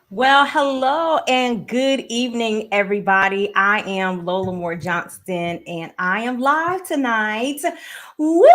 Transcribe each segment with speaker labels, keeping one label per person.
Speaker 1: Well, hello and good evening, everybody. I am Lola Moore Johnston, and I am live tonight. Woo!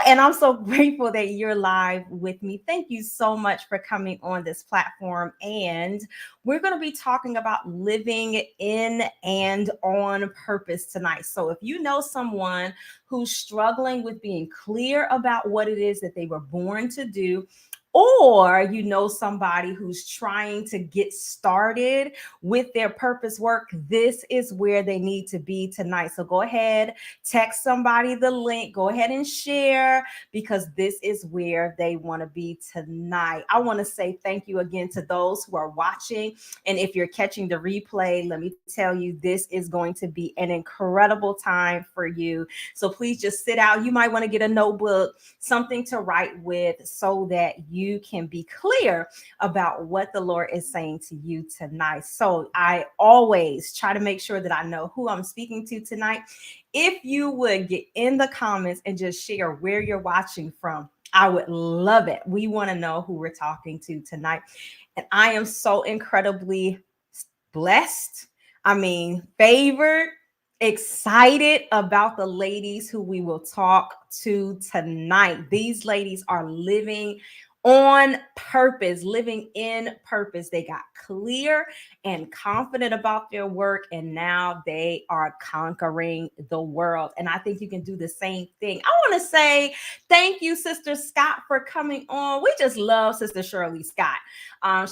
Speaker 1: And I'm so grateful that you're live with me. Thank you so much for coming on this platform. And we're going to be talking about living in and on purpose tonight. So if you know someone who's struggling with being clear about what it is that they were born to do, or you know somebody who's trying to get started with their purpose work, this is where they need to be tonight. So go ahead, text somebody the link, go ahead and share, because this is where they want to be tonight. I want to say thank you again to those who are watching. And if you're catching the replay, let me tell you, this is going to be an incredible time for you. So please just sit out. You might want to get a notebook, something to write with, so that you can be clear about what the Lord is saying to you tonight. So I always try to make sure that I know who I'm speaking to tonight. If you would get in the comments and just share where you're watching from, I would love it. We want to know who we're talking to tonight. And I am so incredibly blessed. Favored, excited about the ladies who we will talk to tonight. These ladies are living on purpose, living in purpose. They got clear and confident about their work, and now they are conquering the world. And I think you can do the same thing. I want to say thank you, Sister Scott, for coming on. We just love Sister Shirley Scott.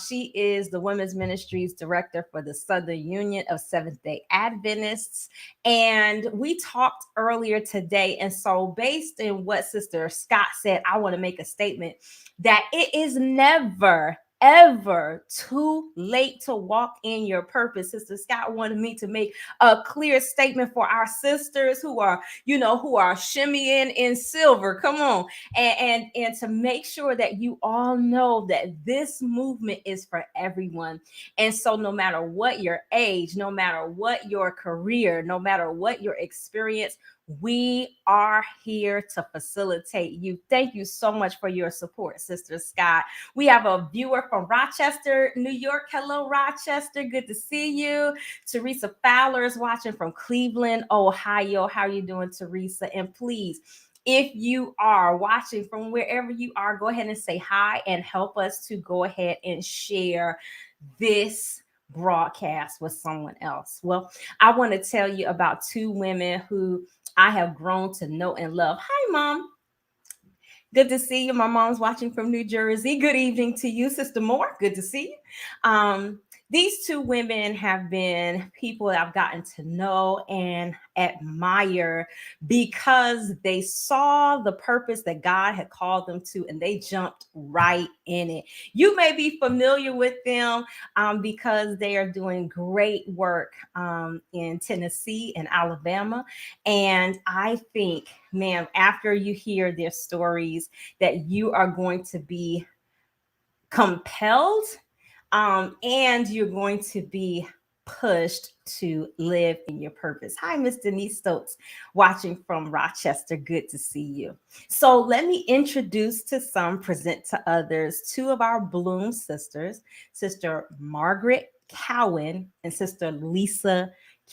Speaker 1: She is the Women's Ministries Director for the Southern Union of Seventh-day Adventists. And we talked earlier today. And so based on what Sister Scott said, I want to make a statement that it is never, ever too late to walk in your purpose. Sister Scott wanted me to make a clear statement for our sisters who are, who are shimmying in silver. Come on. And to make sure that you all know that this movement is for everyone. And so no matter what your age, no matter what your career, no matter what your experience, we are here to facilitate you. Thank you so much for your support, Sister Scott. We have a viewer from Rochester, New York. Hello, Rochester. Good to see you. Teresa Fowler is watching from Cleveland, Ohio. How are you doing, Teresa? And please, if you are watching from wherever you are, go ahead and say hi and help us to go ahead and share this broadcast with someone else. Well, I want to tell you about two women who I have grown to know and love. Hi, Mom. Good to see you. My mom's watching from New Jersey. Good evening to you, Sister Moore. Good to see you. these two women have been people that I've gotten to know and admire because they saw the purpose that God had called them to and they jumped right in it. You may be familiar with them because they are doing great work in Tennessee and Alabama. And I think, man, after you hear their stories, that you are going to be compelled and you're going to be pushed to live in your purpose. Hi, Miss Denise Stokes, watching from Rochester. Good to see you. So, let me introduce to some, present to others, two of our Bloom sisters, Sister Margaret Cowan and Sister Lisa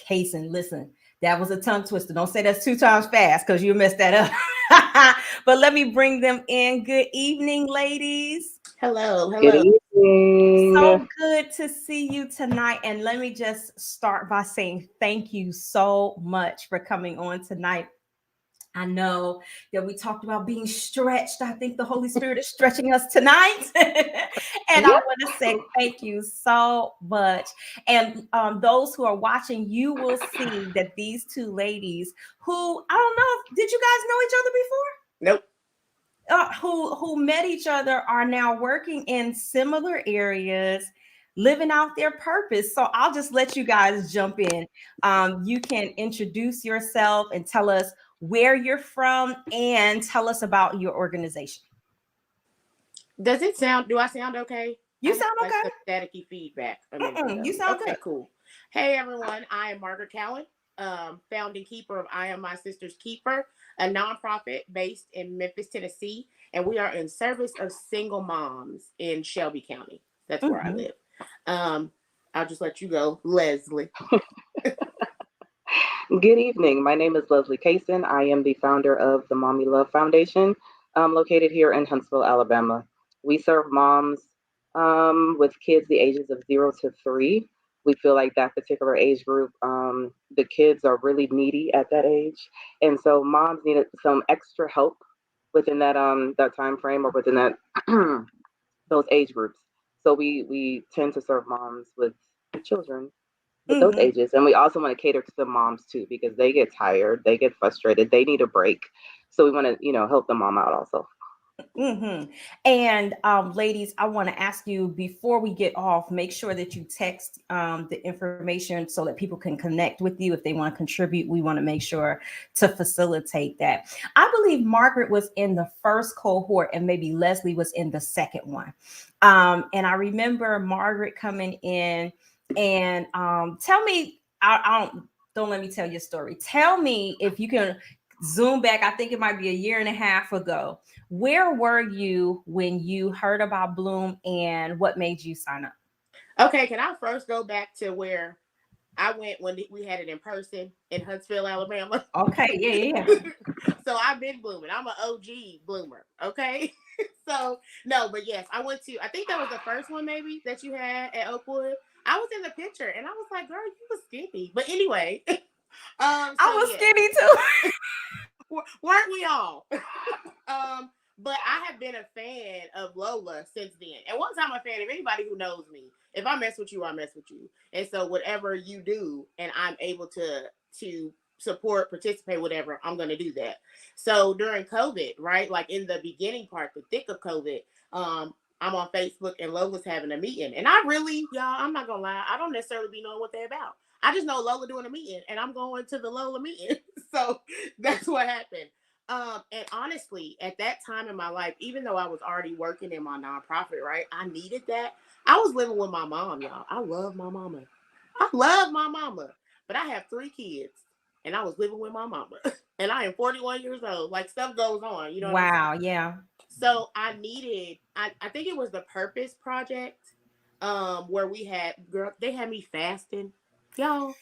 Speaker 1: Kaysen. Listen, that was a tongue twister. Don't say that's two times fast because you messed that up. But let me bring them in. Good evening, ladies.
Speaker 2: Hello,
Speaker 3: Good
Speaker 2: hello.
Speaker 3: evening.
Speaker 1: So good to see you tonight. And let me just start by saying thank you so much for coming on tonight. I know that we talked about being stretched. I think the Holy Spirit is stretching us tonight. And I
Speaker 3: Yeah.
Speaker 1: want to say thank you so much. And those who are watching, you will see that these two ladies who, I don't know, did you guys know each other before?
Speaker 2: Nope.
Speaker 1: Who met each other are now working in similar areas, living out their purpose. So I'll just let you guys jump in. You can introduce yourself and tell us where you're from and tell us about your organization.
Speaker 2: Do I sound okay?
Speaker 1: You
Speaker 2: I had
Speaker 1: sound
Speaker 2: like
Speaker 1: okay.
Speaker 2: some staticky feedback a minute
Speaker 1: You
Speaker 2: ago.
Speaker 1: sound
Speaker 2: Okay,
Speaker 1: good.
Speaker 2: cool. Hey everyone, I am Margaret Cowan, founding keeper of I Am My Sister's Keeper, a nonprofit based in Memphis, Tennessee, and we are in service of single moms in Shelby County. That's where I
Speaker 1: Mhm.
Speaker 2: live. Um, I'll just let you go, Leslie.
Speaker 3: Good evening. My name is Leslie Kaysen. I am the founder of the Mommy Love Foundation, located here in Huntsville, Alabama. We serve moms with kids the ages of 0 to 3. We feel like that particular age group, the kids are really needy at that age, and so moms needed some extra help within that time frame or within that those age groups. So we tend to serve moms with children with those
Speaker 1: Mhm.
Speaker 3: ages. And we also want to cater to the moms too, because they get tired, they get frustrated, they need a break. So we want to, help the mom out also.
Speaker 1: And ladies, I want to ask you before we get off, make sure that you text the information so that people can connect with you if they want to contribute. We want to make sure to facilitate that. I believe Margaret was in the first cohort and maybe Leslie was in the second one. And I remember Margaret coming in and tell me, don't let me tell your story. Tell me if you can zoom back. I think it might be a year and a half ago. Where were you when you heard about Bloom and what made you sign up?
Speaker 2: Okay, can I first go back to where I went when we had it in person in Huntsville, Alabama?
Speaker 1: Okay, yeah, yeah, yeah.
Speaker 2: So I've been blooming. I'm an OG bloomer. Okay. So no, but yes, I went to. I think that was the first one maybe that you had at Oakwood. I was in the picture and I was like, "Girl, you was skinny." But anyway,
Speaker 1: I
Speaker 2: so
Speaker 1: was
Speaker 2: yes,
Speaker 1: skinny too.
Speaker 2: weren't we all? But I have been a fan of Lola since then. And once I'm a fan of anybody who knows me, if I mess with you, I mess with you. And so whatever you do, and I'm able to support, participate, whatever, I'm gonna do that. So during COVID, right, like in the beginning part, the thick of COVID, I'm on Facebook and Lola's having a meeting, and I really, y'all, I'm not gonna lie, I don't necessarily be knowing what they're about. I just know Lola doing a meeting, and I'm going to the Lola meeting. So that's what happened. And honestly, at that time in my life, even though I was already working in my nonprofit, right, I needed that. I was living with my mom, y'all. I love my mama. I love my mama. But I have 3 kids and I was living with my mama. And I am 41 years old. Like stuff goes on, you know what I'm saying?
Speaker 1: Wow, yeah.
Speaker 2: So I think it was the Purpose Project, where we had girl, they had me fasting. Y'all,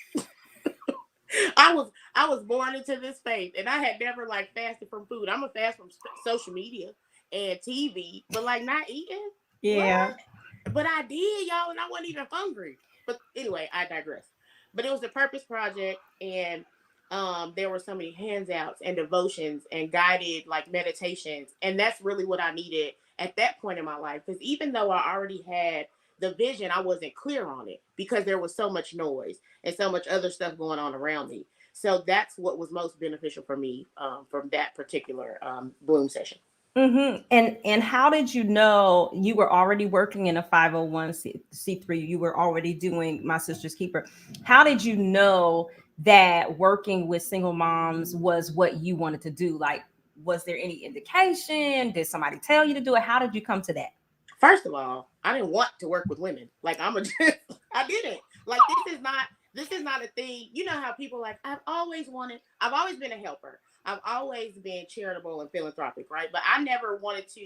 Speaker 2: I was born into this faith, and I had never like fasted from food. I'm a fast from social media and TV, but like not eating. What?
Speaker 1: Yeah.
Speaker 2: But I did, y'all, and I wasn't even hungry. But anyway, I digress. But it was the Purpose Project, and there were so many handouts and devotions and guided like meditations, and that's really what I needed at that point in my life. Because even though I already had the vision, I wasn't clear on it because there was so much noise and so much other stuff going on around me. So that's what was most beneficial for me from that particular Bloom session.
Speaker 1: And how did you know you were already working in a 501c3? You were already doing My Sister's Keeper. How did you know that working with single moms was what you wanted to do? Like, was there any indication? Did somebody tell you to do it? How did you come to that?
Speaker 2: First of all, I didn't want to work with women. Like I didn't. Like this is not a thing. You know how people like I've always been a helper. I've always been charitable and philanthropic, right? But I never wanted to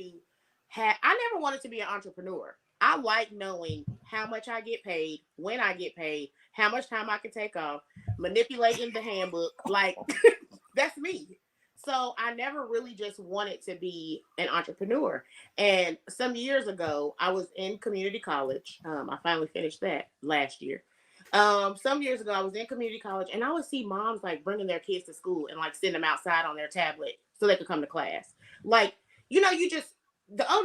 Speaker 2: be an entrepreneur. I like knowing how much I get paid, when I get paid, how much time I can take off, manipulating the handbook. Like that's me. So I never really just wanted to be an entrepreneur. And some years ago, I was in community college. I finally finished that last year. Some years ago, I was in community college, and I would see moms like bringing their kids to school and like send them outside on their tablet so they could come to class. Like, you just not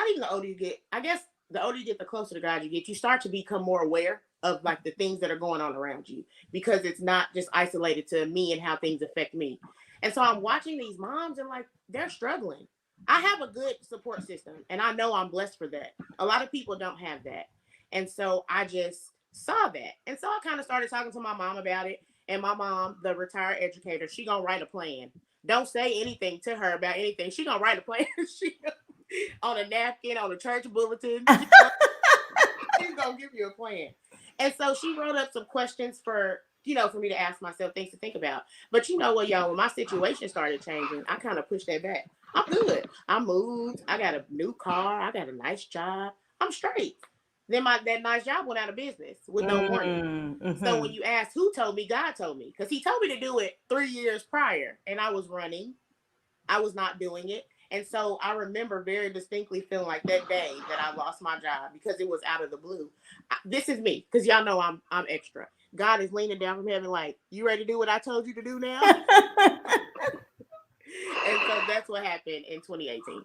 Speaker 2: even the older you get. I guess the older you get, the closer to God you get. You start to become more aware of like the things that are going on around you because it's not just isolated to me and how things affect me. And so I'm watching these moms and like they're struggling. I have a good support system and I know I'm blessed for that. A lot of people don't have that. And so I just saw that. And so I kind of started talking to my mom about it. And my mom, the retired educator, she gonna write a plan. Don't say anything to her about anything. She gonna write a plan. She on a napkin, on a church bulletin. She's gonna give you a plan. And so she wrote up some questions for me to ask myself, things to think about. But you know what, y'all, when my situation started changing, I kind of pushed that back. I'm good. I moved. I got a new car. I got a nice job. I'm straight. Then that nice job went out of business with no warning. So when you ask who told me, God told me. Because he told me to do it 3 years prior. And I was running. I was not doing it. And so I remember very distinctly feeling like that day that I lost my job because it was out of the blue. This is me, because y'all know I'm extra. God is leaning down from heaven like, you ready to do what I told you to do now? And so that's what happened in 2018.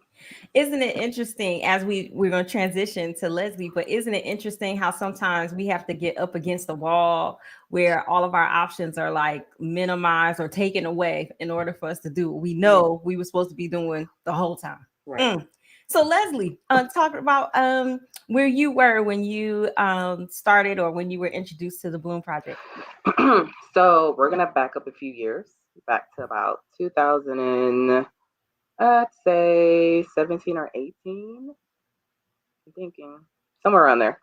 Speaker 1: Isn't it interesting as we're going to transition to Leslie, but isn't it interesting how sometimes we have to get up against the wall where all of our options are like minimized or taken away in order for us to do what we know we were supposed to be doing the whole time.
Speaker 2: Right.
Speaker 1: So Leslie, talk about where you were when you started or when you were introduced to the Bloom Project.
Speaker 3: So we're gonna back up a few years, back to about 2000 and I'd say 17 or 18. I'm thinking somewhere around there.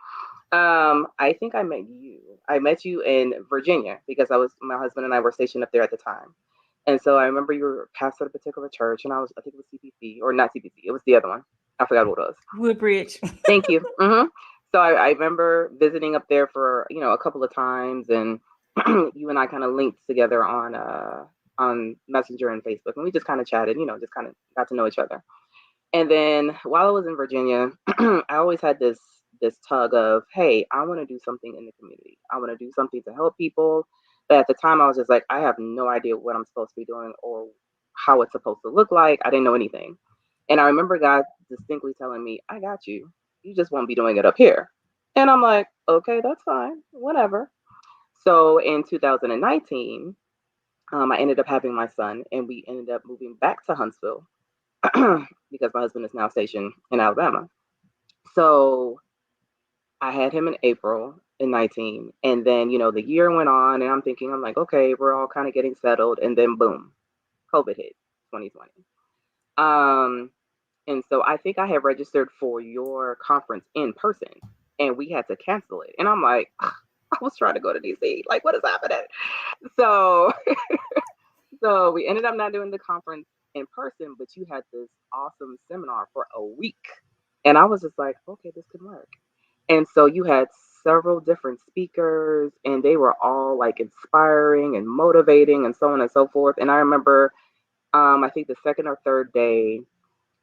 Speaker 3: I think I met you. I met you in Virginia because my husband and I were stationed up there at the time. And so I remember you were pastor at a particular church, and I think it was CPC or not CPC. It was the other one. I forgot what it was.
Speaker 1: Woodbridge.
Speaker 3: Thank you. So I remember visiting up there for a couple of times, and you and I kind of linked together on Messenger and Facebook, and we just kind of chatted. Just kind of got to know each other. And then while I was in Virginia, I always had this tug of, hey, I want to do something in the community. I want to do something to help people. But at the time, I was just like, I have no idea what I'm supposed to be doing or how it's supposed to look like. I didn't know anything. And I remember God distinctly telling me, I got you. You just won't be doing it up here. And I'm like, okay, that's fine. Whatever. So in 2019, I ended up having my son, and we ended up moving back to Huntsville because my husband is now stationed in Alabama. So I had him in April in 19. And then, the year went on, and I'm like, okay, we're all kind of getting settled. And then boom, COVID hit 2020. And so I think I had registered for your conference in person, and we had to cancel it. And I'm like, I was trying to go to DC. Like, what is happening? So, so we ended up not doing the conference in person, but you had this awesome seminar for a week. And I was just like, okay, this could work. And so you had several different speakers, and they were all like inspiring and motivating and so on and so forth. And I remember, I think the second or third day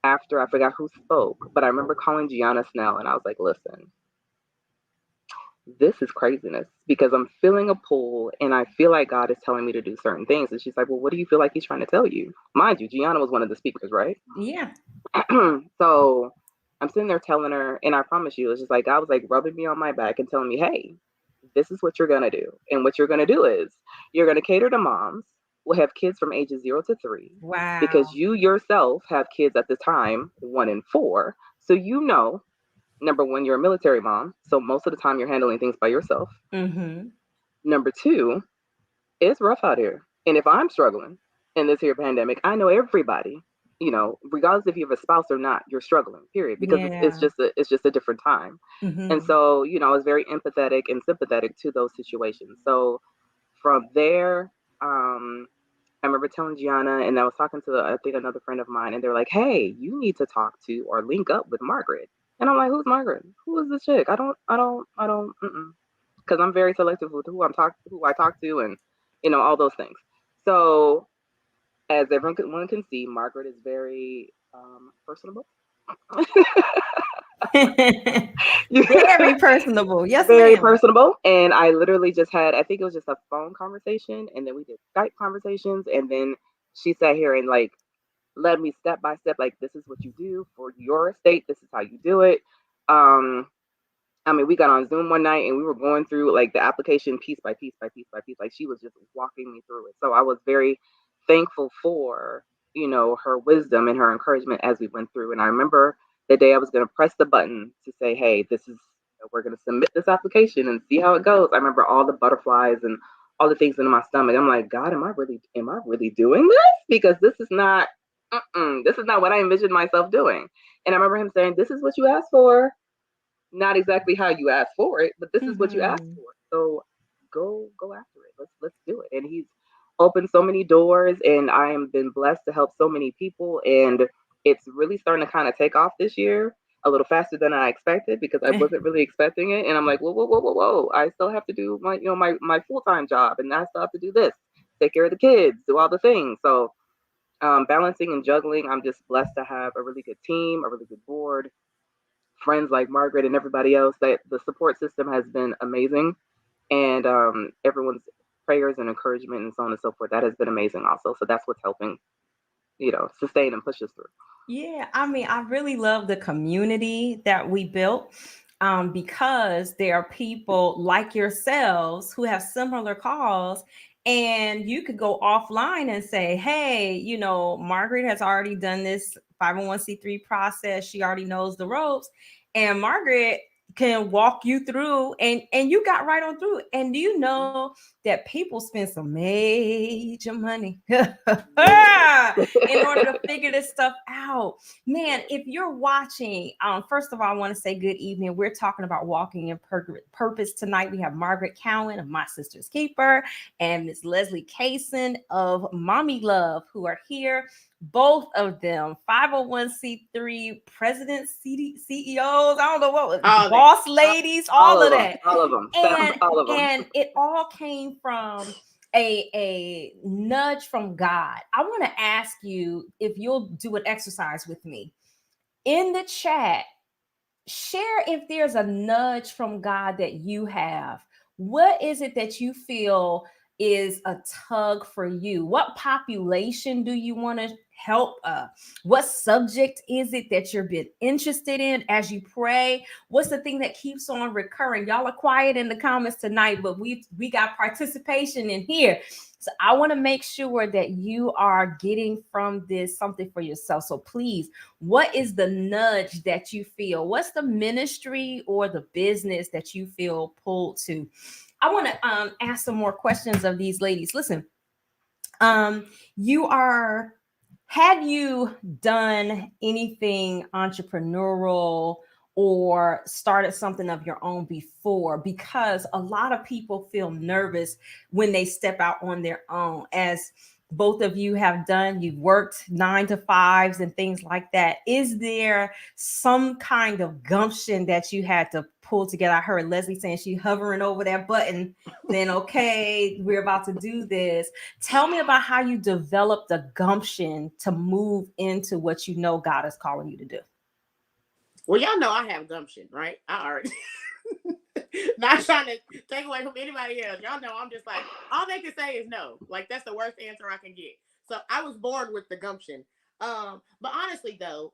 Speaker 3: after, I forgot who spoke, but I remember calling Gianna Snell, and I was like, listen, this is craziness because I'm feeling a pull and I feel like God is telling me to do certain things. And she's like, well, what do you feel like he's trying to tell you? Mind you, Gianna was one of the speakers, right?
Speaker 1: Yeah.
Speaker 3: So I'm sitting there telling her, and I promise you, it's just like God was like rubbing me on my back and telling me, hey, this is what you're going to do. And what you're going to do is you're going to cater to moms who have kids from ages 0 to 3, because
Speaker 1: Wow.
Speaker 3: you yourself have kids at the time, 1 and 4. So, number one, you're a military mom. So most of the time you're handling things by yourself.
Speaker 1: Mm-hmm.
Speaker 3: Number two, it's rough out here. And if I'm struggling in this here pandemic, I know everybody, regardless if you have a spouse or not, you're struggling, period, because it's
Speaker 1: Yeah.
Speaker 3: just a different time. And
Speaker 1: Mm-hmm.
Speaker 3: so, I was very empathetic and sympathetic to those situations. So from there, I remember telling Gianna, and I was talking to, I think, another friend of mine, and they're like, hey, you need to talk to or link up with Margaret. And I'm like, who's Margaret? Who is this chick? I don't, because I'm very selective with who I talk to, and all those things. So as everyone can see, Margaret is very personable.
Speaker 1: Very personable. Yes,
Speaker 3: Very
Speaker 1: ma'am.
Speaker 3: personable. And I literally just had, I think it was just a phone conversation, and then we did Skype conversations, and then she sat here and like led me step by step, like, this is what you do for your estate, this is how you do it. Um, I mean, we got on Zoom one night and we were going through like the application piece by piece by piece by piece. Like, she was just walking me through it. So I was very thankful for, her wisdom and her encouragement as we went through. And I remember the day I was going to press the button to say, hey, we're going to submit this application and see how it goes. I remember all the butterflies and all the things in my stomach. I'm like, God, am I really doing this? Because this is not what I envisioned myself doing. And I remember him saying, this is what you asked for, not exactly how you asked for it, but this is what you asked
Speaker 1: Mm-hmm.
Speaker 3: for. So go after it. Let's do it. And he's opened so many doors, and I am been blessed to help so many people. And it's really starting to kind of take off this year a little faster than I expected, because I wasn't really expecting it. And I'm like, whoa, whoa, whoa, whoa, whoa. I still have to do my full-time job, and I still have to do this, take care of the kids, do all the things. So balancing and juggling, I'm just blessed to have a really good team, a really good board, friends like Margaret and everybody else. That the support system has been amazing, and everyone's prayers and encouragement and so on and so forth, that has been amazing also. So that's what's helping, sustain and push us through.
Speaker 1: Yeah, I mean, I really love the community that we built, because there are people like yourselves who have similar calls, and you could go offline and say, hey, Margaret has already done this 501c3 process. She already knows the ropes. And Margaret can walk you through, and you got right on through. And do you know that people spend some major money in order to figure this stuff out? Man, if you're watching, first of all, I want to say good evening. We're talking about walking in purpose tonight. We have Margaret Cowan of My Sister's Keeper and Miss Leslie Kaysen of Mommy Love, who are here. Both of them 501c3 presidents, CEOs, I don't know what was,
Speaker 2: All that.
Speaker 1: boss ladies, all of that.
Speaker 3: All of them,
Speaker 1: And
Speaker 3: all of them.
Speaker 1: and it all came from a nudge from God. I want to ask you if you'll do an exercise with me in the chat. Share if there's a nudge from God that you have. What is it that you feel is a tug for you? What population do you want to help? What subject is it that you're been interested in as you pray? What's the thing that keeps on recurring? Y'all are quiet in the comments tonight, but we got participation in here. So I want to make sure that you are getting from this something for yourself. So please, what is the nudge that you feel? What's the ministry or the business that you feel pulled to? I want to ask some more questions of these ladies. Listen, um, you are, had you done anything entrepreneurial or started something of your own before? Because a lot of people feel nervous when they step out on their own, as both of you have done. You've worked 9 to 5s and things like that. Is there some kind of gumption that you had to pull together? I heard Leslie saying she hovering over that button, then okay, we're about to do this. Tell me about how you developed the gumption to move into what you know God is calling you to do.
Speaker 2: Well, y'all know I have gumption, right? I already not trying to take away from anybody else. Y'all know I'm just like, all they can say is no. Like, that's the worst answer I can get. So I was born with the gumption. But honestly though,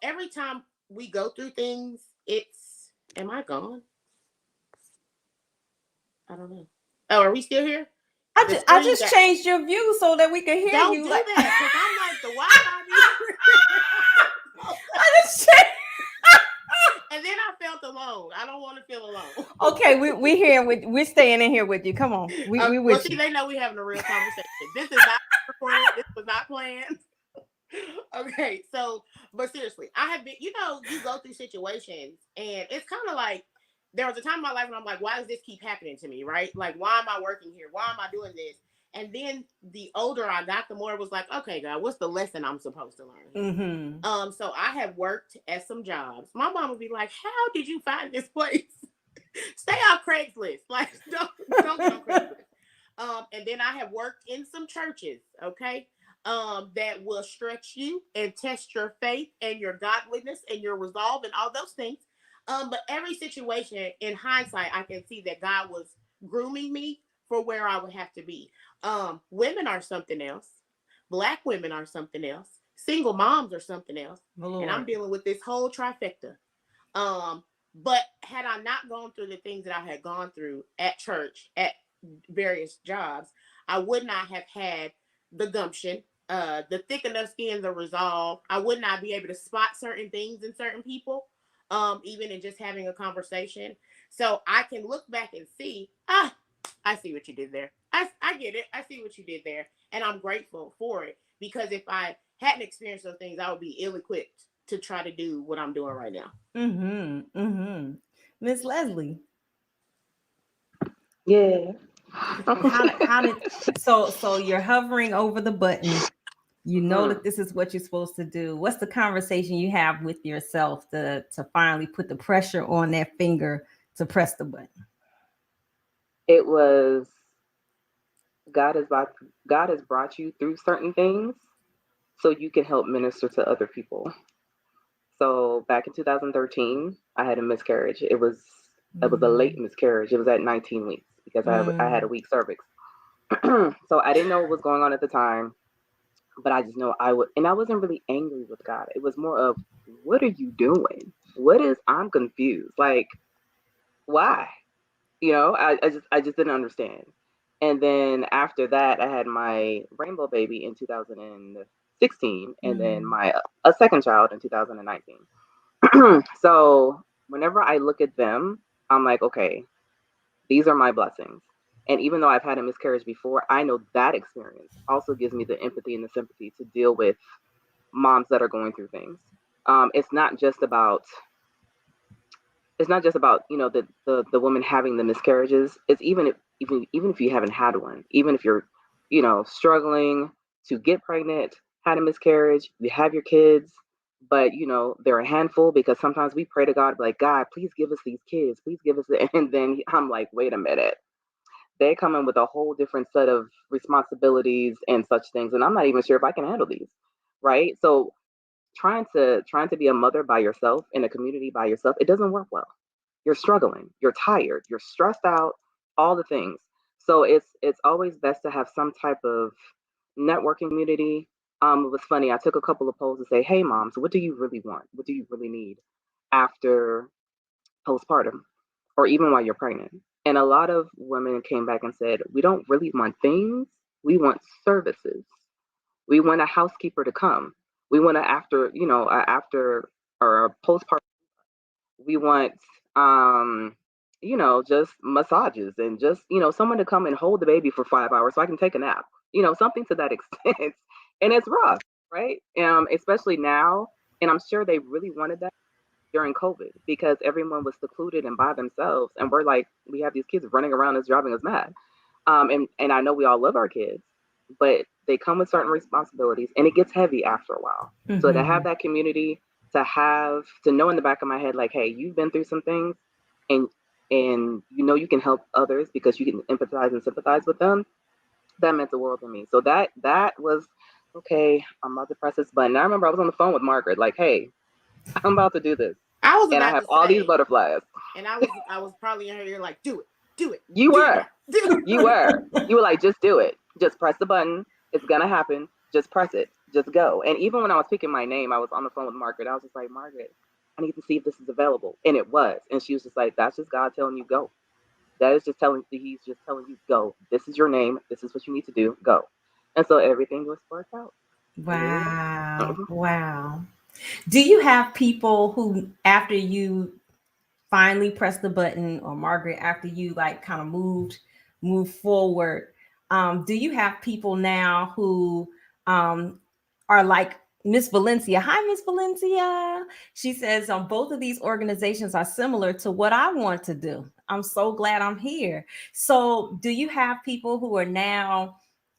Speaker 2: every time we go through things, it's, am I gone? I don't know. Oh, are we still here?
Speaker 1: I
Speaker 2: The
Speaker 1: just, I
Speaker 2: screen
Speaker 1: just
Speaker 2: got,
Speaker 1: changed your view so that we can hear
Speaker 2: don't
Speaker 1: you.
Speaker 2: do
Speaker 1: Like,
Speaker 2: that, because I'm like, the Wi-Fi be
Speaker 1: I just changed.
Speaker 2: and then I felt alone. I don't want to feel alone.
Speaker 1: Okay, we here with we're staying in here with you. Come on, we
Speaker 2: Well,
Speaker 1: with
Speaker 2: see,
Speaker 1: you.
Speaker 2: they know we having a real conversation. This is not recorded. This was not planned. Okay, so, but seriously, I have been, you go through situations and it's kind of like there was a time in my life when I'm like, why does this keep happening to me, right? Like, why am I working here? Why am I doing this? And then the older I got, the more it was like, okay, God, what's the lesson I'm supposed to learn here? So I have worked at some jobs. My mom would be like, how did you find this place? Stay on Craigslist. Like, don't get on Craigslist. And then I have worked in some churches, okay, that will stretch you and test your faith and your godliness and your resolve and all those things. But every situation, in hindsight, I can see that God was grooming me for where I would have to be. Women are something else. Black women are something else. Single moms are something else. And I'm dealing with this whole trifecta. But had I not gone through the things that I had gone through at church, at various jobs, I would not have had the gumption, the thick enough skin, the resolve. I would not be able to spot certain things in certain people, even in just having a conversation. So I can look back and see, I see what you did there. I get it. I see what you did there. And I'm grateful for it, because if I hadn't experienced those things, I would be ill equipped to try to do what I'm doing right now.
Speaker 1: Miss Leslie,
Speaker 3: Yeah.
Speaker 1: how did so you're hovering over the button. You know that this is what you're supposed to do. What's the conversation you have with yourself to finally put the pressure on that finger to press the button?
Speaker 3: It was God has brought you through certain things so you can help minister to other people. So back in 2013, I had a miscarriage. It was a late miscarriage. It was at 19 weeks because I had a weak cervix. So I didn't know what was going on at the time, but I just know and I wasn't really angry with God. It was more of, what are you doing? I'm confused. Like, why? I just didn't understand. And then after that, I had my rainbow baby in 2016, and then my a second child in 2019. So whenever I look at them, I'm like, okay, these are my blessings. And even though I've had a miscarriage before, I know that experience also gives me the empathy and the sympathy to deal with moms that are going through things. It's not just about the woman having the miscarriages. It's even if you haven't had one, even if you're struggling to get pregnant, had a miscarriage, you have your kids, but they're a handful, because sometimes we pray to God like, God, please give us these kids, please give us and then I'm like, wait a minute, they come in with a whole different set of responsibilities and such things, and I'm not even sure if I can handle these, right? So trying to be a mother by yourself in a community by yourself, it doesn't work well. You're struggling, you're tired, you're stressed out, all the things. So it's always best to have some type of networking community. It was funny, I took a couple of polls to say, hey moms, what do you really want, what do you really need after postpartum, or even while you're pregnant? And a lot of women came back and said, we don't really want things, we want services. We want a housekeeper to come. We want after or a postpartum. We want just massages, and just someone to come and hold the baby for 5 hours so I can take a nap. Something to that extent. And it's rough, right? Especially now. And I'm sure they really wanted that during COVID, because everyone was secluded and by themselves, and we have these kids running around us, driving us mad. And I know we all love our kids, but they come with certain responsibilities, and it gets heavy after a while. So to have that community, to know in the back of my head, like, hey, you've been through some things, and you can help others because you can empathize and sympathize with them. That meant the world to me. So that was okay. I'm about to press this button. I remember I was on the phone with Margaret, like, hey, I'm about to do this,
Speaker 2: I was
Speaker 3: and I
Speaker 2: about
Speaker 3: have
Speaker 2: to
Speaker 3: all these
Speaker 2: say,
Speaker 3: butterflies.
Speaker 2: and I was probably in her ear like, do it, do it.
Speaker 3: You
Speaker 2: do
Speaker 3: were.
Speaker 2: it, do it.
Speaker 3: You were like, just do it. Just press the button. It's gonna happen. Just press it. Just go. And even when I was picking my name, I was on the phone with Margaret. I was just like, Margaret, I need to see if this is available. And it was. And she was just like, that's just God telling you go. That is just he's just telling you go. This is your name. This is what you need to do. Go. And so everything was worked out. And here we are.
Speaker 1: Wow.
Speaker 3: Mm-hmm.
Speaker 1: Wow. Do you have people who, after you finally pressed the button, or Margaret, after you like kind of moved forward, do you have people now who um are like Miss Valencia? Hi, Miss Valencia. She says, both of these organizations are similar to what I want to do. I'm so glad I'm here. So do you have people who are now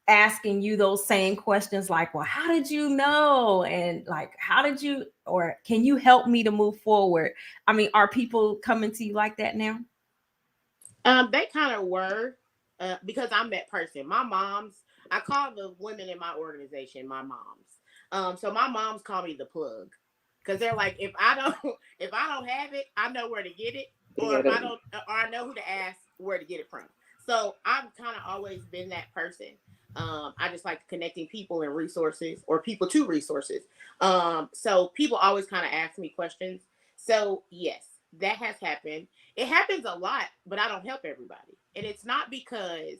Speaker 1: asking you those same questions, like, well, how did you know, and like, how did you, or can you help me to move forward? I mean, are people coming to you like that now?
Speaker 2: They kind of were, because I'm that person. My mom's, I call the women in my organization my moms. So my moms call me the plug, because they're like, if I don't, if I don't have it, I know where to get it, or
Speaker 3: Yeah,
Speaker 2: if I don't, or I know who to ask where to get it from. So I've kind of always been that person. I just like connecting people and resources, or people to resources. So people always kind of ask me questions. So yes, that has happened. It happens a lot, but I don't help everybody. And it's not because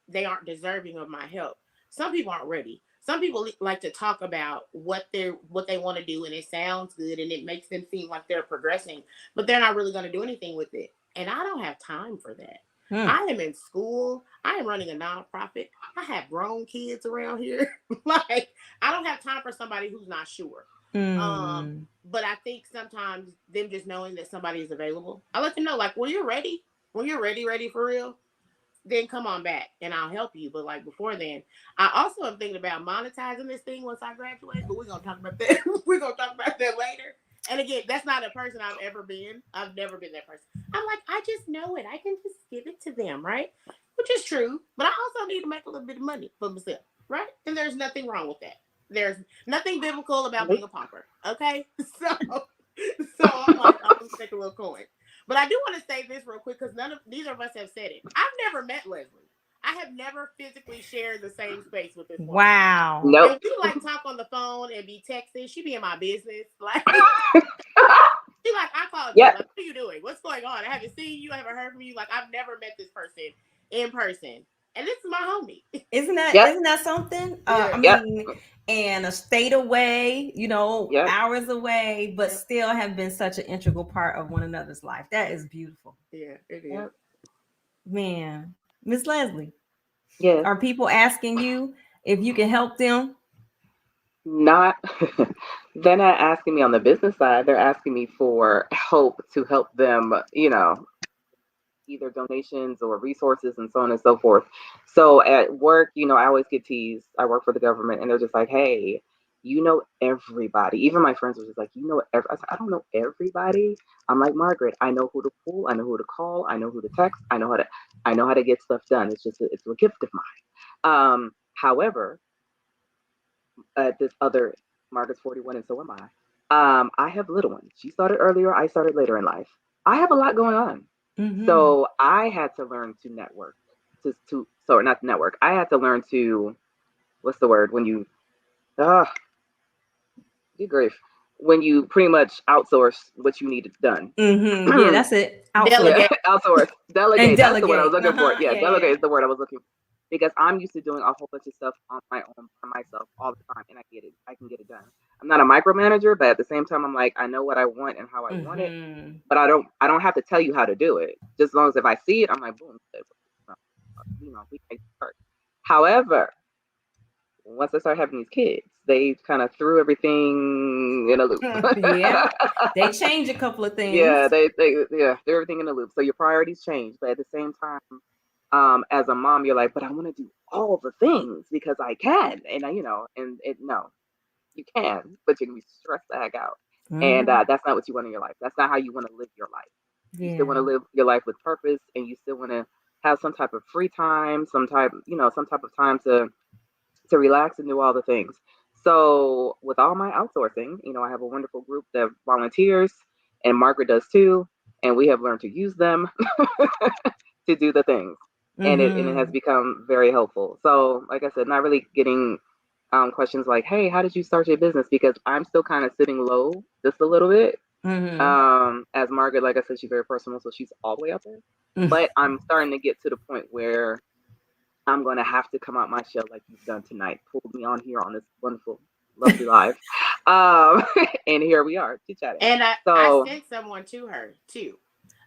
Speaker 2: they aren't deserving of my help. Some people aren't ready. Some people like to talk about what they want to do, and it sounds good and it makes them seem like they're progressing, but they're not really going to do anything with it. And I don't have time for that.
Speaker 1: Hmm.
Speaker 2: I am in school. I am running a nonprofit. I have grown kids around here. Like, I don't have time for somebody who's not sure.
Speaker 1: Mm.
Speaker 2: But I think sometimes them just knowing that somebody is available, I let them know, like, when you're ready for real, then come on back and I'll help you. But like before then, I also am thinking about monetizing this thing once I graduate. But we're gonna talk about that. We're gonna talk about that later. And again, that's not a person I've ever been. I've never been that person. I'm like, I just know it. I can just give it to them, right? Which is true. But I also need to make a little bit of money for myself, right? And there's nothing wrong with that. There's nothing biblical about being
Speaker 3: nope.
Speaker 2: a pauper. Okay. So I'm like, I'm gonna take a little coin. But I do want to say this real quick, because neither of us have said it. I've never met Leslie. I have never physically shared the same space with this woman.
Speaker 1: Wow.
Speaker 3: Nope.
Speaker 2: And we like talk on the phone and be texting. She be in my business. Like, she like, I called you.
Speaker 3: Yeah.
Speaker 2: Like, what are you doing? What's going on? I haven't seen you. I haven't heard from you. Like, I've never met this person in person. And this is my homie.
Speaker 1: Isn't that
Speaker 3: Yep.
Speaker 1: isn't that something? I
Speaker 2: Yeah.
Speaker 3: Yep.
Speaker 1: mean, and a state away,
Speaker 3: Yep.
Speaker 1: hours away, but
Speaker 2: Yeah.
Speaker 1: still have been such an integral part of one another's life. That is beautiful.
Speaker 2: Yeah, it is.
Speaker 3: Yep.
Speaker 1: Man, Miss Leslie,
Speaker 3: Yes.
Speaker 1: are people asking you if you can help them?
Speaker 3: Not. They're not asking me on the business side. They're asking me for help to help them. Either donations or resources and so on and so forth. So at work, I always get teased. I work for the government, and they're just like, "Hey, you know everybody." Even my friends were just like, "You know, I said, I don't know everybody." I'm like, Margaret, I know who to pull, I know who to call, I know who to text, I know how to get stuff done. It's just it's a gift of mine. However, this other Margaret's 41, and so am I. I have little ones. She started earlier. I started later in life. I have a lot going on.
Speaker 1: Mm-hmm.
Speaker 3: So I had to learn to network, sorry, not network. I had to learn to, what's the word when you, ah, good grief, when you pretty much outsource what you needed done.
Speaker 1: Mm-hmm. Yeah, that's it. Outsource
Speaker 3: Yeah,
Speaker 2: Delegate.
Speaker 3: outsource,
Speaker 1: and
Speaker 3: delegate. That's the word I was
Speaker 1: delegate.
Speaker 3: looking for.
Speaker 1: Uh-huh.
Speaker 3: Yeah,
Speaker 1: Yeah, yeah.
Speaker 3: delegate is the word I was looking for. Because I'm used to doing a whole bunch of stuff on my own by myself all the time, and I get it. I can get it done. I'm not a micromanager, but at the same time, I'm like, I know what I want and how I want it,
Speaker 1: Mm-hmm.
Speaker 3: but I don't have to tell you how to do it. Just as long as if I see it, I'm like, boom, we can start. However, once I started having these kids, they kind of threw everything in a loop.
Speaker 1: Yeah. They change a couple of
Speaker 3: Yeah,
Speaker 1: things.
Speaker 3: yeah, threw everything in a loop. So your priorities change, but at the same time, as a mom, you're like, but I want to do all the things because I can, and no, you can, but you're gonna be stressed the heck out, and
Speaker 1: Mm-hmm.
Speaker 3: that's not what you want in your life. That's not how you want to live your life. You still want
Speaker 1: Yeah.
Speaker 3: to live your life with purpose, and you still want to have some type of free time, some type of time to relax and do all the things. So with all my outsourcing, I have a wonderful group that volunteers, and Margaret does too, and we have learned to use them to do the things, and it has
Speaker 1: Mm-hmm.
Speaker 3: become very helpful. So, like I said, not really getting questions like, "Hey, how did you start your business?" Because I'm still kind of sitting low just a little bit,
Speaker 1: Mm-hmm.
Speaker 3: As Margaret, like I said, she's very personal, so she's all the way up there. But I'm starting to get to the point where I'm going to have to come out my shell like you've done tonight. Pulled me on here on this wonderful, lovely live. Um, and here we are, chit chatting.
Speaker 2: And I
Speaker 3: So,
Speaker 2: sent someone to her too.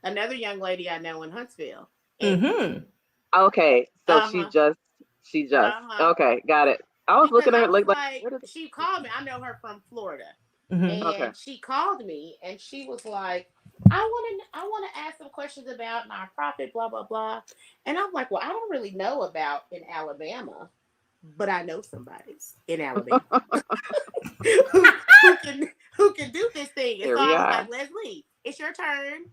Speaker 2: Another young lady I know in Huntsville. And
Speaker 1: Mm-hmm.
Speaker 3: okay, so
Speaker 2: uh-huh.
Speaker 3: she just,
Speaker 2: Uh-huh.
Speaker 3: okay, got it. I was
Speaker 2: Because
Speaker 3: looking at
Speaker 2: I
Speaker 3: her
Speaker 2: was
Speaker 3: like,
Speaker 2: like,
Speaker 3: what is
Speaker 2: she called me. I know her from Florida.
Speaker 1: Mm-hmm.
Speaker 3: okay.
Speaker 2: And she called me and she was like, I want to ask some questions about nonprofit, blah, blah, blah. And I'm like, well, I don't really know about in Alabama, but I know somebody's in Alabama who can who can do this thing. And
Speaker 3: Here
Speaker 2: so
Speaker 3: we
Speaker 2: I was
Speaker 3: are.
Speaker 2: like, Leslie, it's your turn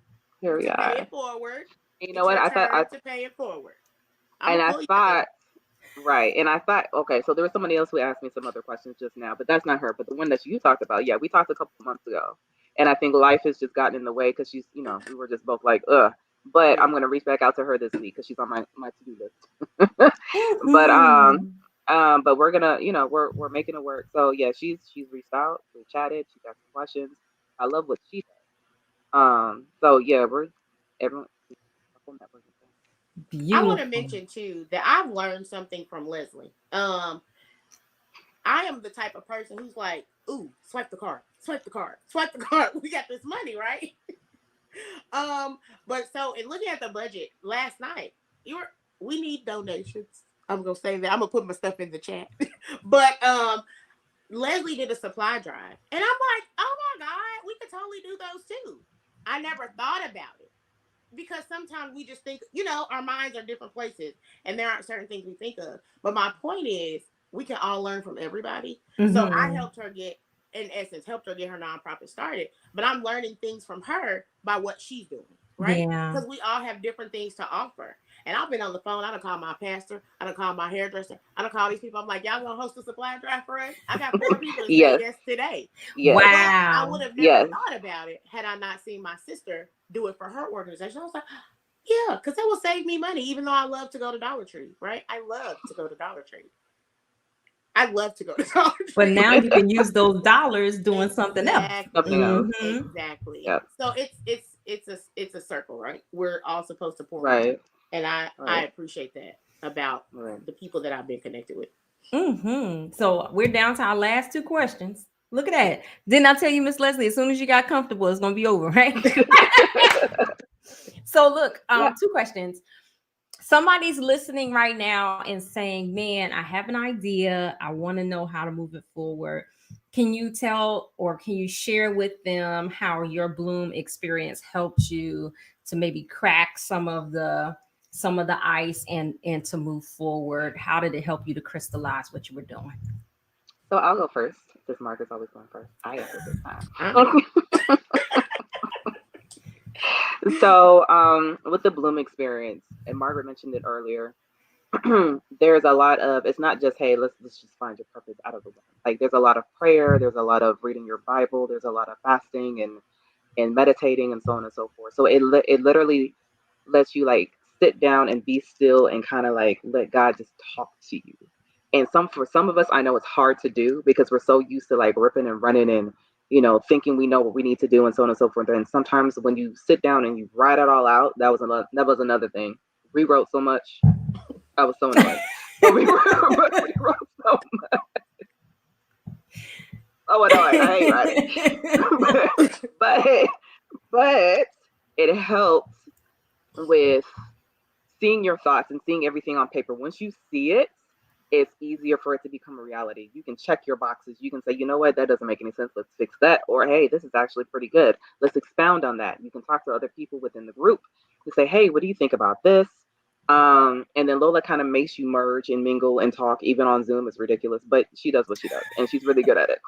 Speaker 3: Here we
Speaker 2: to pay
Speaker 3: are.
Speaker 2: it forward.
Speaker 3: You know
Speaker 2: It's
Speaker 3: what?
Speaker 2: your turn to pay it forward. I'm
Speaker 3: And
Speaker 2: gonna
Speaker 3: I
Speaker 2: pull you in.
Speaker 3: thought, right. And I thought, okay, so there was somebody else who asked me some other questions just now, but that's not her. But the one that you talked about, yeah, we talked a couple of months ago. And I think life has just gotten in the way because she's, we were just both like, ugh. But I'm
Speaker 2: Yeah.
Speaker 3: going to reach back out to her this week because she's on my to do list. but
Speaker 1: Mm-hmm.
Speaker 3: but we're gonna, we're making it work. So yeah, she's reached out, we chatted, she got some questions. I love what she does. So yeah, we're everyone networking thing.
Speaker 2: I want to
Speaker 1: Beautiful.
Speaker 2: mention too that I've learned something from Leslie. I am the type of person who's like, ooh, swipe the card, swipe the card, swipe the card. We got this money, right? But so in looking at the budget last night, you're we need donations. I'm gonna say that. I'm gonna put my stuff in the chat. But Leslie did a supply drive. And I'm like, oh my God, we could totally do those too. I never thought about it. Because sometimes we just think, our minds are different places and there aren't certain things we think of. But my point is, we can all learn from everybody. So I
Speaker 1: Mm-hmm.
Speaker 2: helped her in essence, helped her get her nonprofit started. But I'm learning things from her by what she's doing, right?
Speaker 1: Yeah.
Speaker 2: Because we all have different things to offer. And I've been on the phone. I done called my pastor. I done called my hairdresser. I done called these people. I'm like, y'all gonna host a supply drive for us? I got 4 people to say
Speaker 3: Yes,
Speaker 2: yes today.
Speaker 3: yes,
Speaker 2: But I would
Speaker 1: Wow.
Speaker 2: have never
Speaker 3: yes.
Speaker 2: thought about it had I not seen my sister do it for her organization. I was like, yeah, because that will save me money, even though I love to go to Dollar Tree, right? I love to go to Dollar Tree. I love to go to Dollar
Speaker 1: But
Speaker 2: Tree.
Speaker 1: now you can use those dollars doing something else.
Speaker 3: Something
Speaker 2: Exactly.
Speaker 3: else.
Speaker 1: Mm-hmm.
Speaker 2: Exactly.
Speaker 3: Yeah.
Speaker 2: So it's a circle, right? We're all supposed to pour into.
Speaker 3: Right.
Speaker 2: And I
Speaker 3: Right.
Speaker 2: appreciate that about
Speaker 3: Right.
Speaker 2: the people that I've been connected with.
Speaker 1: Mm-hmm. So we're down to our last two questions. Look at that. Didn't I tell you, Miss Leslie, as soon as you got comfortable, it's gonna be over, right? So look,
Speaker 3: Yeah.
Speaker 1: two questions. Somebody's listening right now and saying, man, I have an idea. I want to know how to move it forward. Can you tell or can you share with them how your Bloom experience helped you to maybe crack some of the ice and to move forward? How did it help you to crystallize what you were doing?
Speaker 3: So I'll go first. This Mark is always going first. I got it this time.
Speaker 2: Uh,
Speaker 3: So with the Bloom experience, and Margaret mentioned it earlier, there's a lot of, it's not just, hey, let's just find your purpose out of the way. Like there's a lot of prayer, there's a lot of reading your Bible, there's a lot of fasting and meditating and so on and so forth. So it literally lets you like sit down and be still and kind of like let God just talk to you. And for some of us, I know it's hard to do because we're so used to like ripping and running and thinking we know what we need to do and so on and so forth. And sometimes when you sit down and you write it all out, that was another thing. Rewrote so much. I was so annoyed. But we wrote so annoyed. I ain't writing. but but it helps with seeing your thoughts and seeing everything on paper. Once you see it, it's easier for it to become a reality. You can check your boxes. You can say, you know what, that doesn't make any sense. Let's fix that. Or, hey, this is actually pretty good. Let's expound on that. You can talk to other people within the group to say, hey, what do you think about this? And then Lola kind of makes you merge and mingle and talk, even on Zoom. It's ridiculous, but she does what she does, and she's really good at it.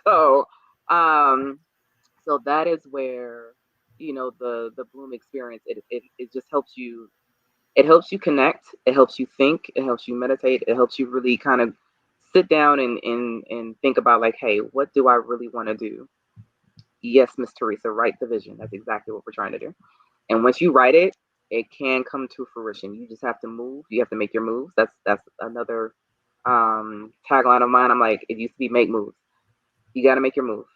Speaker 3: so, um, so that is where the Bloom experience it just helps you connect, it helps you think, it helps you meditate, it helps you really kind of sit down and think about like, hey, what do I really want to do? Yes, Miss Teresa, write the vision. That's exactly what we're trying to do. And once you write it, it can come to fruition. You just have to move. You have to make your moves. That's another tagline of mine. I'm like, it used to be make moves. You got to make your move.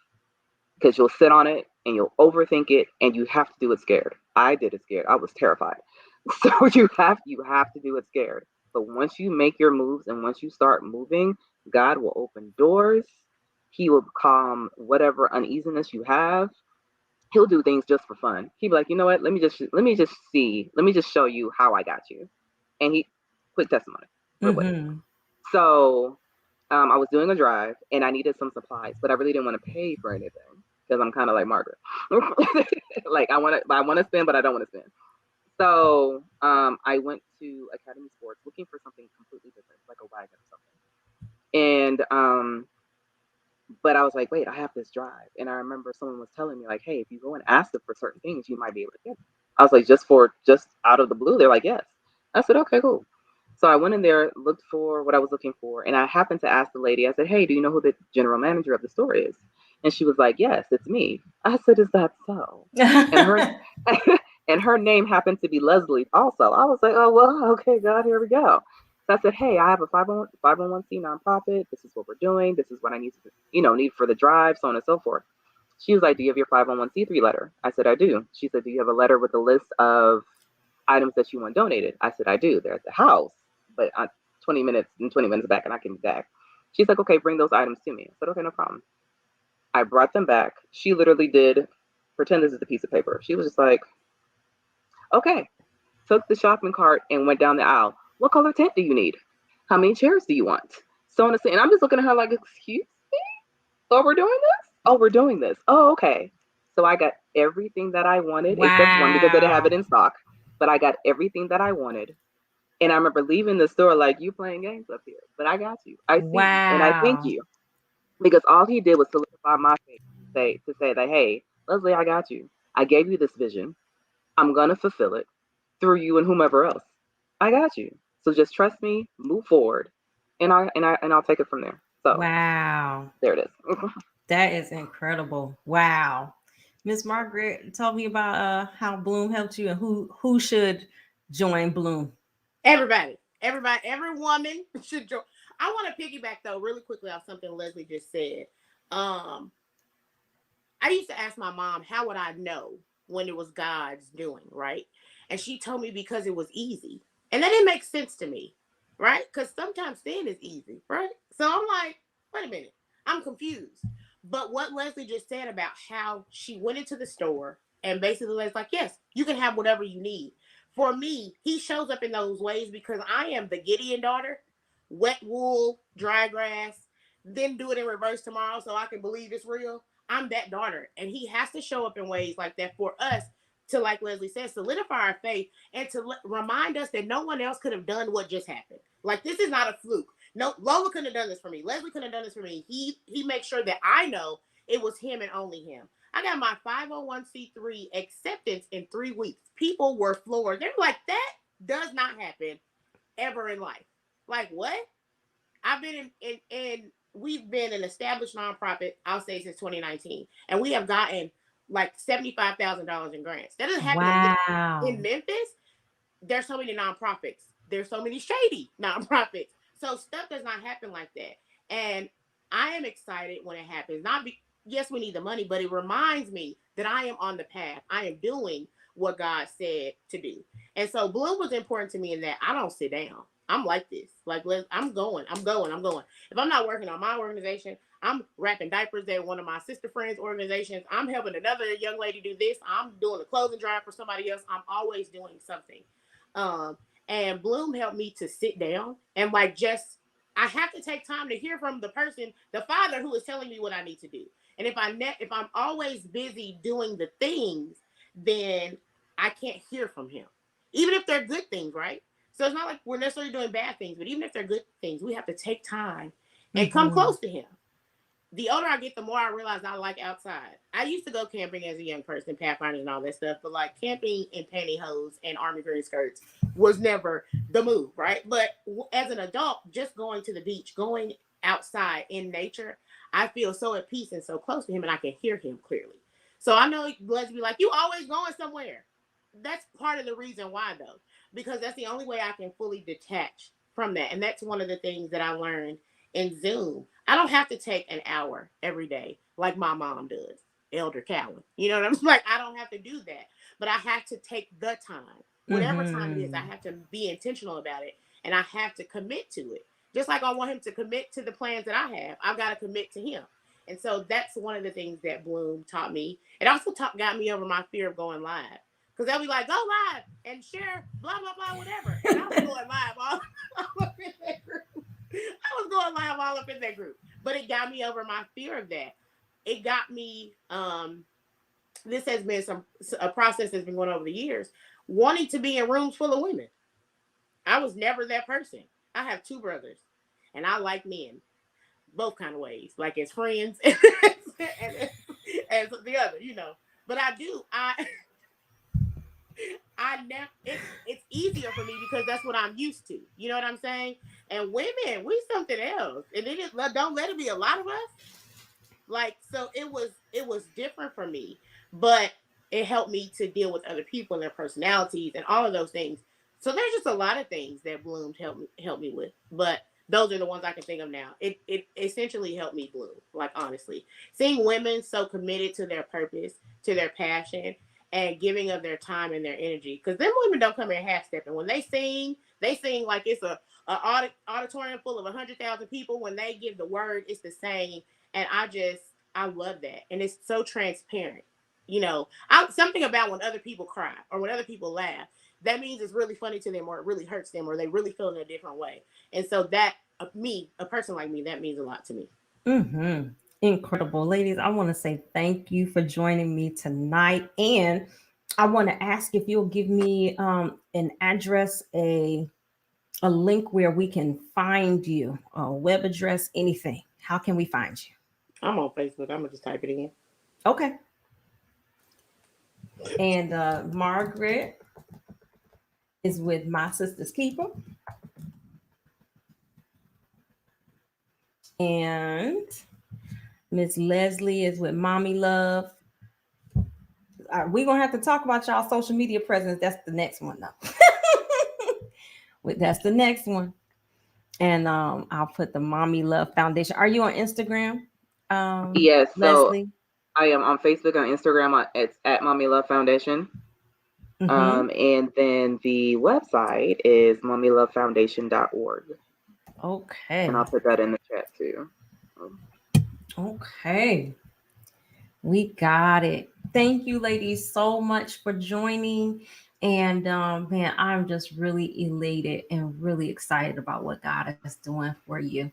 Speaker 3: because you'll sit on it and you'll overthink it and you have to do it scared. I did it scared. I was terrified. So you have to do it scared. But once you make your moves and once you start moving, God will open doors. He will calm whatever uneasiness you have. He'll do things just for fun. He'll be like, you know what? Let me just show you how I got you. And he quick testimony, real quick.
Speaker 1: Mm-hmm.
Speaker 3: So I was doing a drive and I needed some supplies, but I really didn't want to pay for anything because I'm kind of like Margaret. Like I want to spend, but I don't want to spend. So I went to Academy Sports looking for something completely different, like a wagon or something. And but I was like, wait, I have this drive. And I remember someone was telling me, like, hey, if you go and ask them for certain things, you might be able to get them. I was like, just out of the blue, they're like, yes. I said, okay, cool. So I went in there, looked for what I was looking for, and I happened to ask the lady, I said, hey, do you know who the general manager of the store is? And she was like, yes, it's me. I said, is that so? And her and her name happened to be Leslie also. I was like, oh, well, okay, God, here we go. So I said, hey, I have a 501c nonprofit. This is what we're doing. This is what I need to, need for the drive, so on and so forth. She was like, do you have your 501c3 letter? I said, I do. She said, do you have a letter with a list of items that you want donated? I said, I do. They're at the house, but 20 minutes back and I can be back. She's like, okay, bring those items to me. I said, okay, no problem. I brought them back. She literally did, pretend this is a piece of paper. She was just like, okay, took the shopping cart and went down the aisle. What color tent do you need? How many chairs do you want? So on and so. And I'm just looking at her like, excuse me? Oh, we're doing this? Oh, we're doing this. Oh, okay. So I got everything that I wanted except one because they didn't have
Speaker 1: Wow.
Speaker 3: it in stock. But I got everything that I wanted. And I remember leaving the store like, you playing games up here. But I got you. I see you. And I thank
Speaker 1: Wow.
Speaker 3: you. Because all he did was solidify my faith to say that, hey, Leslie, I got you. I gave you this vision. I'm gonna fulfill it through you and whomever else. I got you. So just trust me, move forward, and I'll take it from there. So
Speaker 1: Wow.
Speaker 3: there it is.
Speaker 1: That is incredible. Wow. Miss Margaret, tell me about how Bloom helped you and who should join Bloom.
Speaker 2: Everybody, every woman should join. I want to piggyback though really quickly off something Leslie just said. Um, I used to ask my mom, how would I know when it was God's doing, right? And she told me because it was easy. And that didn't make sense to me, right? Because sometimes sin is easy, right? So I'm like, wait a minute, I'm confused. But what Leslie just said about how she went into the store and basically was like, yes, you can have whatever you need. For me, he shows up in those ways because I am the Gideon daughter, wet wool, dry grass, then do it in reverse tomorrow so I can believe it's real. I'm that daughter. And he has to show up in ways like that for us to, like Leslie said, solidify our faith and to remind us that no one else could have done what just happened. Like, this is not a fluke. No, Lola couldn't have done this for me. Leslie couldn't have done this for me. He makes sure that I know it was him and only him. I got my 501c3 acceptance in 3 weeks. People were floored. They were like, that does not happen ever in life. Like, what? I've been in we've been an established nonprofit, I'll say, since 2019. And we have gotten like $75,000 in grants. That doesn't happen in
Speaker 1: Wow.
Speaker 2: Memphis. There's so many nonprofits. There's so many shady nonprofits. So stuff does not happen like that. And I am excited when it happens. Yes, we need the money, but it reminds me that I am on the path. I am doing what God said to do. And so Bloom was important to me in that I don't sit down. I'm like this. Like, I'm going. If I'm not working on my organization, I'm wrapping diapers at one of my sister friends' organizations. I'm helping another young lady do this. I'm doing a clothing drive for somebody else. I'm always doing something. Um, and Bloom helped me to sit down and like just I have to take time to hear from the person, the father who is telling me what I need to do. And if I'm always busy doing the things, then I can't hear from him, even if they're good things, right? So it's not like we're necessarily doing bad things, but even if they're good things, we have to take time and come
Speaker 1: Mm-hmm.
Speaker 2: close to him. The older I get, the more I realize I like outside. I used to go camping as a young person, pathfinders and all that stuff, but like camping in pantyhose and army green skirts was never the move, right? But as an adult, just going to the beach, going outside in nature, I feel so at peace and so close to him, and I can hear him clearly. So I know Leslie be like, you always going somewhere. That's part of the reason why, though, because that's the only way I can fully detach from that. And that's one of the things that I learned in Zoom. I don't have to take an hour every day like my mom does. Elder Cowan. You know what I'm like? I don't have to do that, but I have to take the time, whatever time it is. I have to be intentional about it, and I have to commit to it. Just like I want him to commit to the plans that I have, I've got to commit to him. And so that's one of the things that Bloom taught me. It also got me over my fear of going live. Because they'll be like, go live and share blah, blah, blah, whatever. And I was going live all up in that group. I was going live all up in that group. But it got me over my fear of that. It got me, this has been a process that's been going over the years, wanting to be in rooms full of women. I was never that person. I have 2 brothers, and I like men both kind of ways, like as friends and as the other, you know. But I never. It's easier for me because that's what I'm used to. You know what I'm saying? And women, we something else, and don't let it be a lot of us. Like, so it was different for me, but it helped me to deal with other people and their personalities and all of those things. So there's just a lot of things that Bloom helped me with, but those are the ones I can think of now. It essentially helped me bloom, like honestly. Seeing women so committed to their purpose, to their passion, and giving of their time and their energy. Because them women don't come in half-stepping. When they sing like it's a auditorium full of 100,000 people. When they give the word, it's the same. And I love that. And it's so transparent. You know, something about when other people cry or when other people laugh, that means it's really funny to them, or it really hurts them, or they really feel in a different way. And so that, a person like me, that means a lot to me.
Speaker 1: Mm-hmm. Incredible. Ladies, I want to say thank you for joining me tonight. And I want to ask if you'll give me an address, a link where we can find you, a web address, anything. How can we find you?
Speaker 2: I'm on Facebook. I'm going to just type it in.
Speaker 1: Okay. And Margaret is with My Sister's Keeper. And Miss Leslie is with Mommy Love. We're going to have to talk about y'all social media presence. That's the next one, though. That's the next one. And I'll put the Mommy Love Foundation. Are you on Instagram?
Speaker 3: Yes,
Speaker 1: Leslie?
Speaker 3: So I am on Facebook and Instagram. It's at Mommy Love Foundation. Mm-hmm. And then the website is mommylovefoundation.org.
Speaker 1: Okay.
Speaker 3: And I'll put that in the chat too.
Speaker 1: Okay. We got it. Thank you, ladies, so much for joining. And man, I'm just really elated and really excited about what God is doing for you.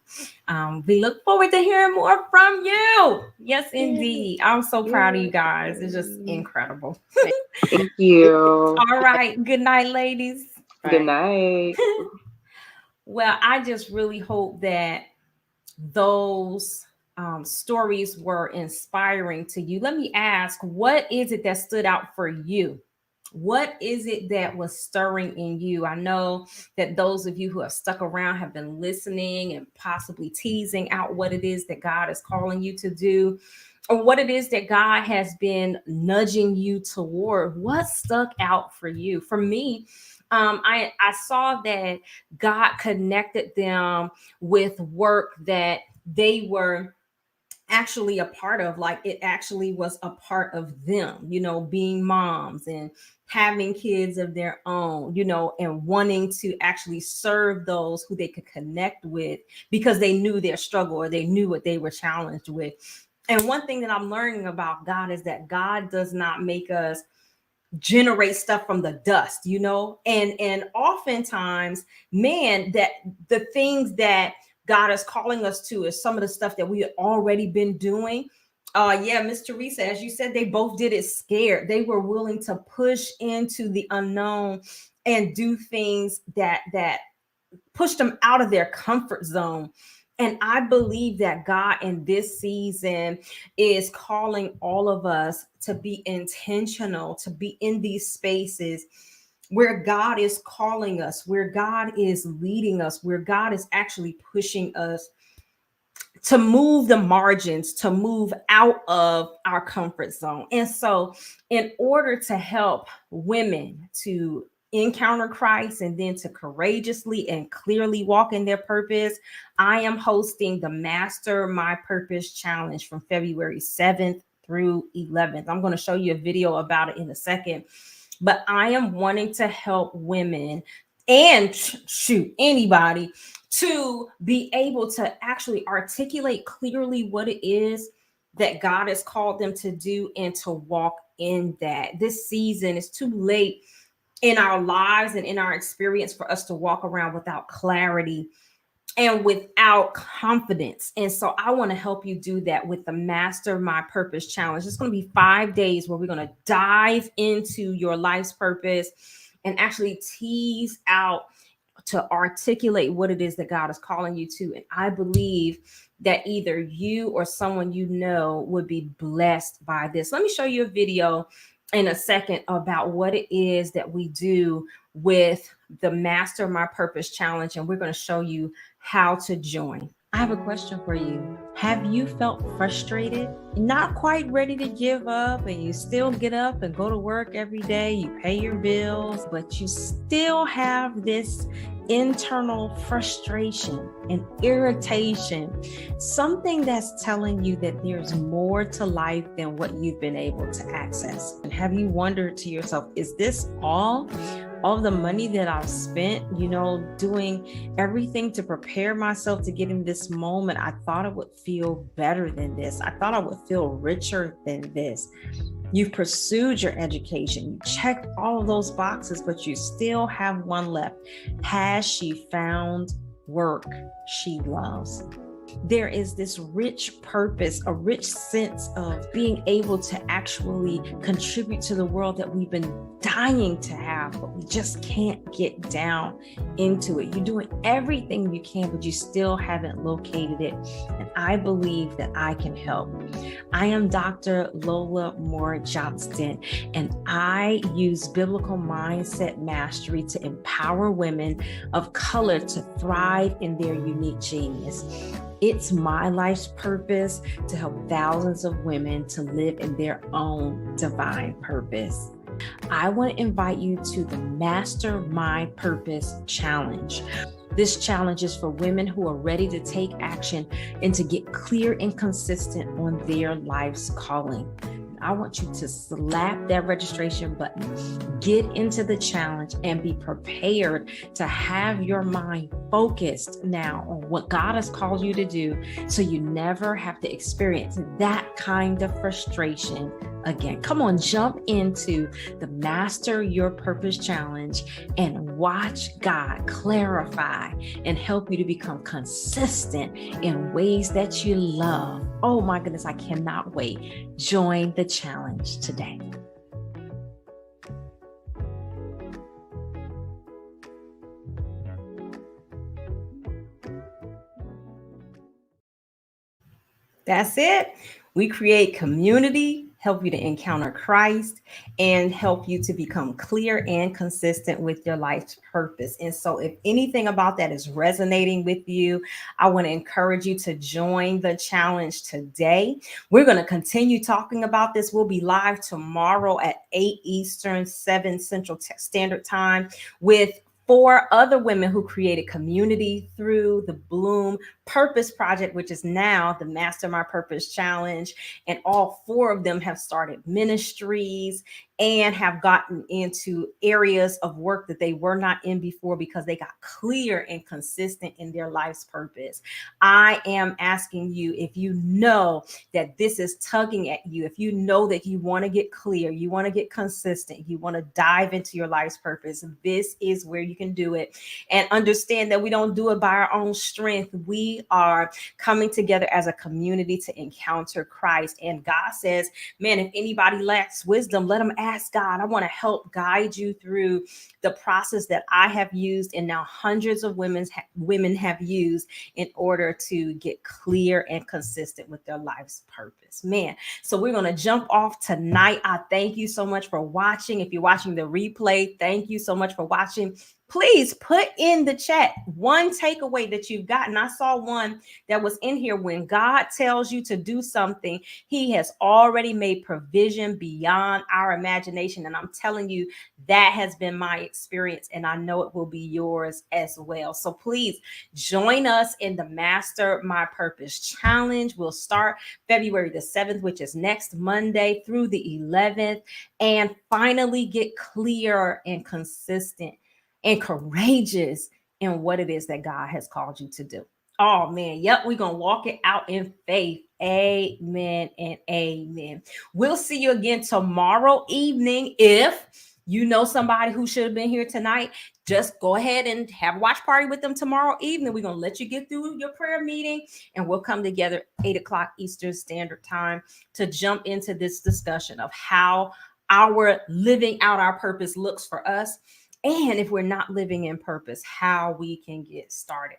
Speaker 1: We look forward to hearing more from you. Yes, indeed. I'm so proud of you guys. It's just incredible.
Speaker 3: Thank you.
Speaker 1: All right. Good night, ladies.
Speaker 3: Good night.
Speaker 1: Well, I just really hope that those stories were inspiring to you. Let me ask, what is it that stood out for you? What is it that was stirring in you? I know that those of you who have stuck around have been listening and possibly teasing out what it is that God is calling you to do, or what it is that God has been nudging you toward. What stuck out for you? For me, I saw that God connected them with work that they were actually a part of. Like, it actually was a part of them, you know, being moms and having kids of their own, you know, and wanting to actually serve those who they could connect with because they knew their struggle or they knew what they were challenged with. And one thing that I'm learning about God is that God does not make us generate stuff from the dust, you know, and oftentimes, man, that the things that God is calling us to is some of the stuff that we had already been doing. Yeah, Miss Teresa, as you said, they both did it scared. They were willing to push into the unknown and do things that pushed them out of their comfort zone. And I believe that God in this season is calling all of us to be intentional, to be in these spaces where God is calling us, where God is leading us, where God is actually pushing us to move the margins, to move out of our comfort zone. And so in order to help women to encounter Christ and then to courageously and clearly walk in their purpose, I am hosting the Master My Purpose Challenge from February 7th through 11th. I'm going to show you a video about it in a second, but I am wanting to help women and shoot anybody to be able to actually articulate clearly what it is that God has called them to do and to walk in that. This season is too late in our lives and in our experience for us to walk around without clarity and without confidence. And so I want to help you do that with the Master My Purpose Challenge. It's going to be 5 days where we're going to dive into your life's purpose and actually tease out to articulate what it is that God is calling you to. And I believe that either you or someone you know would be blessed by this. Let me show you a video in a second about what it is that we do with the Master My Purpose Challenge, and we're going to show you how to join. I have a question for you. Have you felt frustrated, not quite ready to give up, and you still get up and go to work every day, you pay your bills, but you still have this internal frustration and irritation, something that's telling you that there's more to life than what you've been able to access? And have you wondered to yourself, is this all the money that I've spent, doing everything to prepare myself to get in this moment? I thought I would feel better than this. I thought I would feel richer than this. You've pursued your education, you checked all of those boxes, but you still have one left. Has she found work she loves? There is this rich purpose, a rich sense of being able to actually contribute to the world that we've been dying to have, but we just can't get down into it. You're doing everything you can, but you still haven't located it. And I believe that I can help. I am Dr. Lola Moore Johnston, and I use biblical mindset mastery to empower women of color to thrive in their unique genius. It's my life's purpose to help thousands of women to live in their own divine purpose. I want to invite you to the Master My Purpose Challenge. This challenge is for women who are ready to take action and to get clear and consistent on their life's calling. I want you to slap that registration button, get into the challenge, and be prepared to have your mind focused now on what God has called you to do, so you never have to experience that kind of frustration again. Come on, jump into the Master Your Purpose Challenge and watch God clarify and help you to become consistent in ways that you love. Oh my goodness, I cannot wait. Join the challenge today. That's it. We create community, help you to encounter Christ, and help you to become clear and consistent with your life's purpose. And so if anything about that is resonating with you, I want to encourage you to join the challenge today. We're going to continue talking about this. We'll be live tomorrow at 8 Eastern, 7 Central Standard Time with 4 other women who created community through the Bloom Purpose Project, which is now the Master My Purpose Challenge. And all 4 of them have started ministries and have gotten into areas of work that they were not in before because they got clear and consistent in their life's purpose. I am asking you, if you know that this is tugging at you, if you know that you want to get clear, you want to get consistent, you want to dive into your life's purpose, this is where you can do it. And understand that we don't do it by our own strength. We are coming together as a community to encounter Christ. And God says, man, if anybody lacks wisdom, let them ask God. I want to help guide you through the process that I have used, and now hundreds of women have used in order to get clear and consistent with their life's purpose. Man, so we're going to jump off tonight. I thank you so much for watching. If you're watching the replay, thank you so much for watching. Please put in the chat one takeaway that you've gotten. I saw one that was in here. When God tells you to do something, he has already made provision beyond our imagination. And I'm telling you, that has been my experience, and I know it will be yours as well. So please join us in the Master My Purpose Challenge. We'll start February the 7th, which is next Monday, through the 11th, and finally get clear and consistent and courageous in what it is that God has called you to do. Oh man, yep, we're gonna walk it out in faith. Amen and amen. We'll see you again tomorrow evening. If you know somebody who should have been here tonight, just go ahead and have a watch party with them tomorrow evening. We're gonna let you get through your prayer meeting, and we'll come together 8 o'clock Eastern Standard Time to jump into this discussion of how our living out our purpose looks for us, and if we're not living in purpose, how we can get started.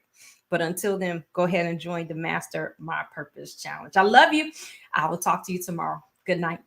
Speaker 1: But until then, go ahead and join the Master My Purpose Challenge. I love you. I will talk to you tomorrow. Good night.